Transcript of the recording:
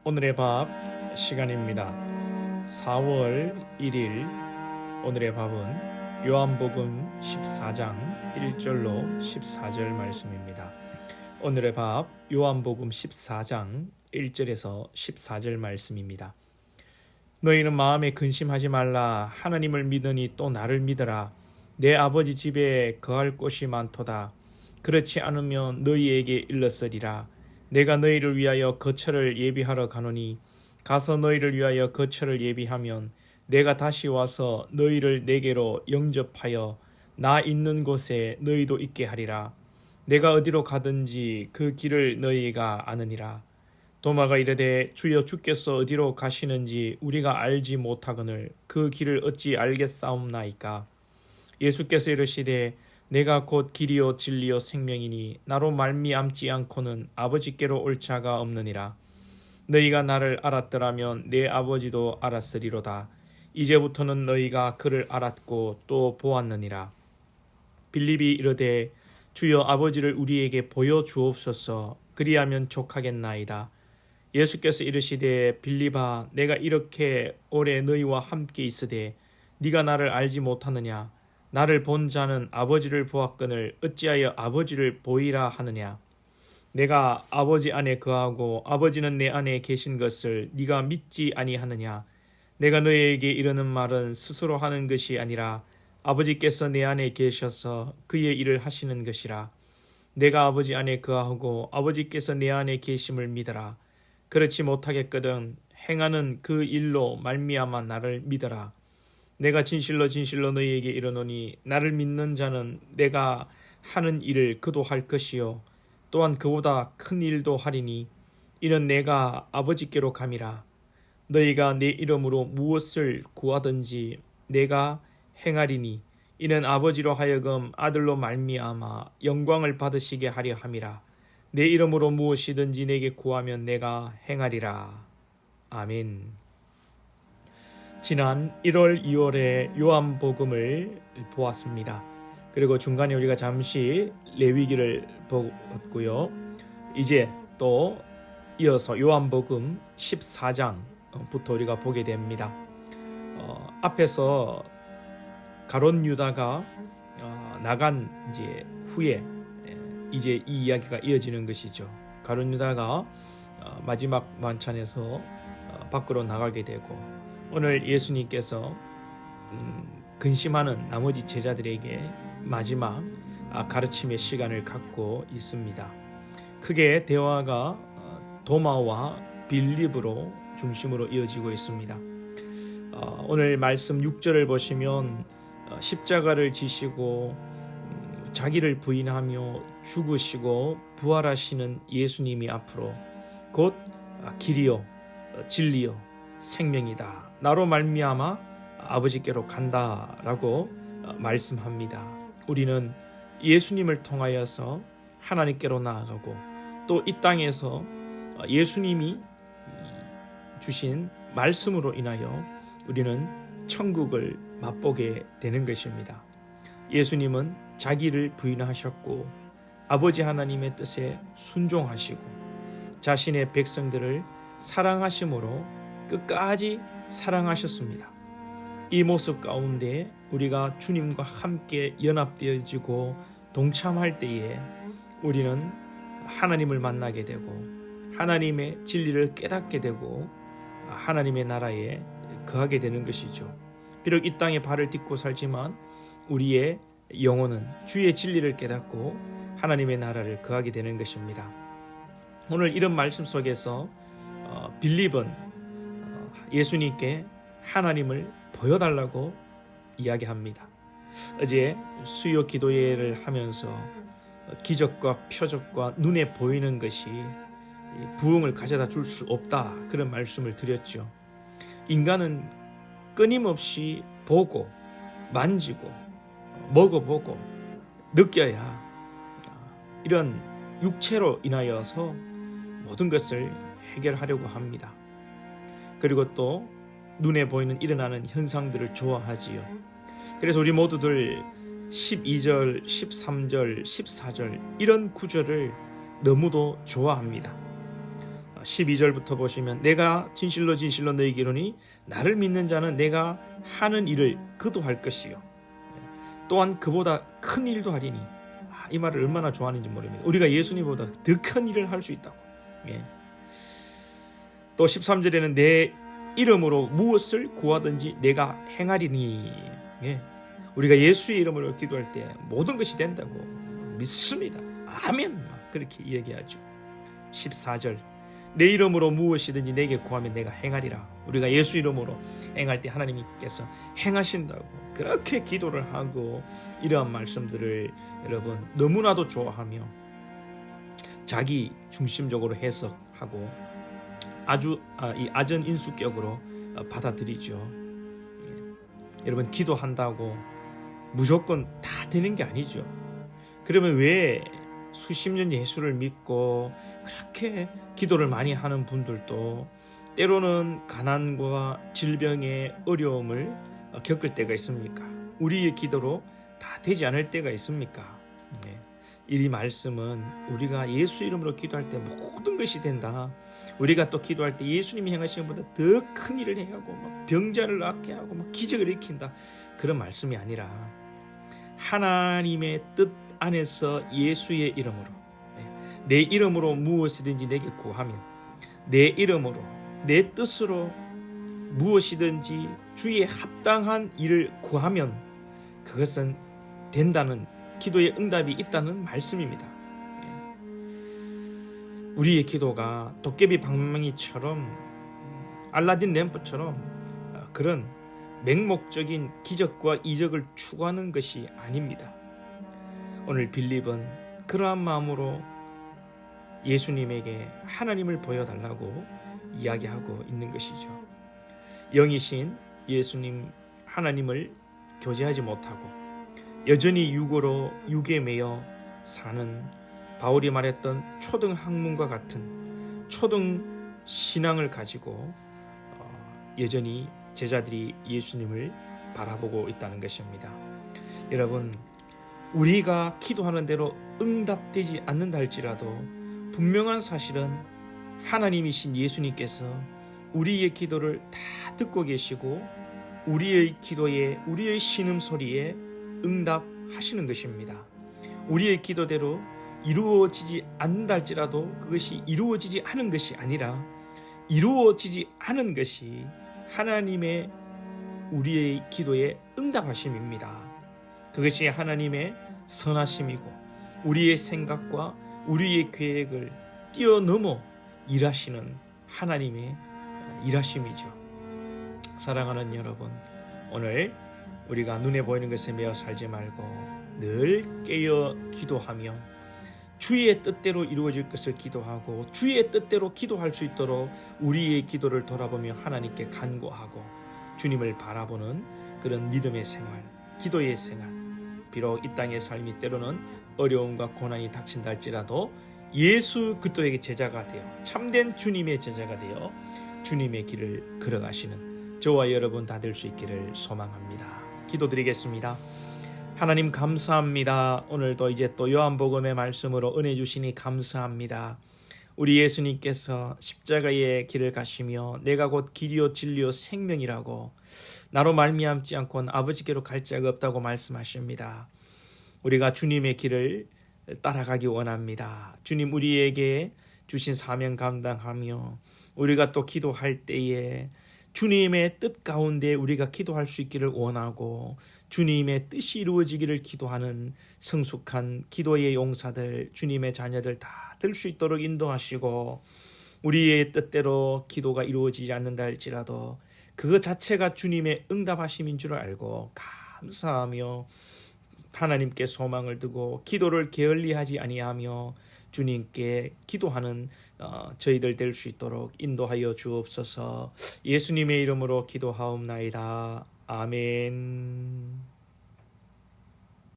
오늘의 밥 시간입니다. 4월 1일 오늘의 밥은 요한복음 14장 1절로 14절 말씀입니다. 오늘의 밥 요한복음 14장 1절에서 14절 말씀입니다. 너희는 마음에 근심하지 말라. 하나님을 믿으니 또 나를 믿으라. 내 아버지 집에 거할 곳이 많도다. 그렇지 않으면 너희에게 일렀으리라. 내가 너희를 위하여 거처를 예비하러 가노니 가서 너희를 위하여 거처를 예비하면 내가 다시 와서 너희를 내게로 영접하여 나 있는 곳에 너희도 있게 하리라. 내가 어디로 가든지 그 길을 너희가 아느니라. 도마가 이르되 주여 주께서 어디로 가시는지 우리가 알지 못하거늘 그 길을 어찌 알겠사옵나이까. 예수께서 이르시되 내가 곧 길이요 진리요 생명이니 나로 말미암지 않고는 아버지께로 올 자가 없느니라. 너희가 나를 알았더라면 내 아버지도 알았으리로다. 이제부터는 너희가 그를 알았고 또 보았느니라. 빌립이 이르되 주여 아버지를 우리에게 보여주옵소서. 그리하면 족하겠나이다. 예수께서 이르시되 빌립아 내가 이렇게 오래 너희와 함께 있으되 네가 나를 알지 못하느냐. 나를 본 자는 아버지를 보았거늘 어찌하여 아버지를 보이라 하느냐. 내가 아버지 안에 거하고 아버지는 내 안에 계신 것을 네가 믿지 아니하느냐. 내가 너희에게 이르는 말은 스스로 하는 것이 아니라 아버지께서 내 안에 계셔서 그의 일을 하시는 것이라. 내가 아버지 안에 거하고 아버지께서 내 안에 계심을 믿어라. 그렇지 못하겠거든 행하는 그 일로 말미암아 나를 믿어라. 내가 진실로 진실로 너희에게 이르노니 나를 믿는 자는 내가 하는 일을 그도 할 것이요 또한 그보다 큰 일도 하리니 이는 내가 아버지께로 감이라. 너희가 내 이름으로 무엇을 구하든지 내가 행하리니 이는 아버지로 하여금 아들로 말미암아 영광을 받으시게 하려 함이라. 내 이름으로 무엇이든지 내게 구하면 내가 행하리라. 아멘. 지난 1월, 2월에 요한복음을 보았습니다. 그리고 중간에 우리가 잠시 레위기를 보았고요. 이제 또 이어서 요한복음 14장부터 우리가 보게 됩니다. 앞에서 가룟 유다가 나간 이제 후에 이제 이 이야기가 이어지는 것이죠. 가룟 유다가 마지막 만찬에서 밖으로 나가게 되고 오늘 예수님께서 근심하는 나머지 제자들에게 마지막 가르침의 시간을 갖고 있습니다. 크게 대화가 도마와 빌립으로 중심으로 이어지고 있습니다. 오늘 말씀 6절을 보시면 십자가를 지시고 자기를 부인하며 죽으시고 부활하시는 예수님이 앞으로 곧 길이요 진리요 생명이다. 나로 말미암아 아버지께로 간다라고 말씀합니다. 우리는 예수님을 통하여서 하나님께로 나아가고 또 이 땅에서 예수님이 주신 말씀으로 인하여 우리는 천국을 맛보게 되는 것입니다. 예수님은 자기를 부인하셨고 아버지 하나님의 뜻에 순종하시고 자신의 백성들을 사랑하심으로 끝까지 사랑하셨습니다. 이 모습 가운데 우리가 주님과 함께 연합되어지고 동참할 때에 우리는 하나님을 만나게 되고 하나님의 진리를 깨닫게 되고 하나님의 나라에 거하게 되는 것이죠. 비록 이 땅에 발을 딛고 살지만 우리의 영혼은 주의 진리를 깨닫고 하나님의 나라를 거하게 되는 것입니다. 오늘 이런 말씀 속에서 빌립은 예수님께 하나님을 보여달라고 이야기합니다. 어제 수요 기도회를 하면서 기적과 표적과 눈에 보이는 것이 부흥을 가져다 줄 수 없다 그런 말씀을 드렸죠. 인간은 끊임없이 보고 만지고 먹어보고 느껴야 이런 육체로 인하여서 모든 것을 해결하려고 합니다. 그리고 또 눈에 보이는 일어나는 현상들을 좋아하지요. 그래서 우리 모두들 12절, 13절, 14절 이런 구절을 너무도 좋아합니다. 12절부터 보시면 내가 진실로 진실로 너희에게 이르노니 나를 믿는 자는 내가 하는 일을 그도 할 것이요 또한 그보다 큰 일도 하리니. 이 말을 얼마나 좋아하는지 모릅니다. 우리가 예수님보다 더 큰 일을 할 수 있다고. 또 13절에는 내 이름으로 무엇을 구하든지 내가 행하리니. 우리가 예수의 이름으로 기도할 때 모든 것이 된다고 믿습니다. 아멘. 그렇게 얘기하죠. 14절 내 이름으로 무엇이든지 내게 구하면 내가 행하리라. 우리가 예수 이름으로 행할 때 하나님께서 행하신다고 그렇게 기도를 하고 이러한 말씀들을 여러분 너무나도 좋아하며 자기 중심적으로 해석하고 아주 이 아전인수격으로 받아들이죠. 여러분 기도한다고 무조건 다 되는 게 아니죠. 그러면 왜 수십 년 예수를 믿고 그렇게 기도를 많이 하는 분들도 때로는 가난과 질병의 어려움을 겪을 때가 있습니까? 우리의 기도로 다 되지 않을 때가 있습니까? 이 말씀은 우리가 예수 이름으로 기도할 때 모든 것이 된다. 우리가 또 기도할 때 예수님이 행하신 것보다 더 큰 일을 행하고 병자를 낫게 하고 기적을 일으킨다. 그런 말씀이 아니라 하나님의 뜻 안에서 예수의 이름으로 내 이름으로 무엇이든지 내게 구하면 내 이름으로 내 뜻으로 무엇이든지 주의 합당한 일을 구하면 그것은 된다는 기도의 응답이 있다는 말씀입니다. 우리의 기도가 도깨비 방망이처럼 알라딘 램프처럼 그런 맹목적인 기적과 이적을 추구하는 것이 아닙니다. 오늘 빌립은 그러한 마음으로 예수님에게 하나님을 보여달라고 이야기하고 있는 것이죠. 영이신 예수님 하나님을 교제하지 못하고 여전히 육에 매여 사는 바울이 말했던 초등 학문과 같은 초등 신앙을 가지고 여전히 제자들이 예수님을 바라보고 있다는 것입니다. 여러분 우리가 기도하는 대로 응답되지 않는다 할지라도 분명한 사실은 하나님이신 예수님께서 우리의 기도를 다 듣고 계시고 우리의 기도에 우리의 신음소리에 응답하시는 것입니다. 우리의 기도대로 이루어지지 않는다 할지라도 그것이 이루어지지 않은 것이 아니라 이루어지지 않은 것이 하나님의 우리의 기도에 응답하심입니다. 그것이 하나님의 선하심이고 우리의 생각과 우리의 계획을 뛰어넘어 일하시는 하나님의 일하심이죠. 사랑하는 여러분, 오늘 우리가 눈에 보이는 것에 매여 살지 말고 늘 깨어 기도하며 주의 뜻대로 이루어질 것을 기도하고 주의 뜻대로 기도할 수 있도록 우리의 기도를 돌아보며 하나님께 간구하고 주님을 바라보는 그런 믿음의 생활, 기도의 생활. 비록 이 땅의 삶이 때로는 어려움과 고난이 닥친다 할지라도 예수 그리스도의 제자가 되어 참된 주님의 제자가 되어 주님의 길을 걸어가시는 저와 여러분 다 될 수 있기를 소망합니다. 기도드리겠습니다. 하나님 감사합니다. 오늘도 이제 또 요한복음의 말씀으로 은혜 주시니 감사합니다. 우리 예수님께서 십자가의 길을 가시며 내가 곧 길이요 진리요 생명이라고 나로 말미암지 않고는 아버지께로 갈 자가 없다고 말씀하십니다. 우리가 주님의 길을 따라가기 원합니다. 주님 우리에게 주신 사명 감당하며 우리가 또 기도할 때에 주님의 뜻 가운데 우리가 기도할 수 있기를 원하고 주님의 뜻이 이루어지기를 기도하는 성숙한 기도의 용사들, 주님의 자녀들 다 될 수 있도록 인도하시고 우리의 뜻대로 기도가 이루어지지 않는다 할지라도 그것 자체가 주님의 응답하심인 줄 알고 감사하며 하나님께 소망을 두고 기도를 게을리하지 아니하며 주님께 기도하는 저희들 될 수 있도록 인도하여 주옵소서. 예수님의 이름으로 기도하옵나이다. 아멘.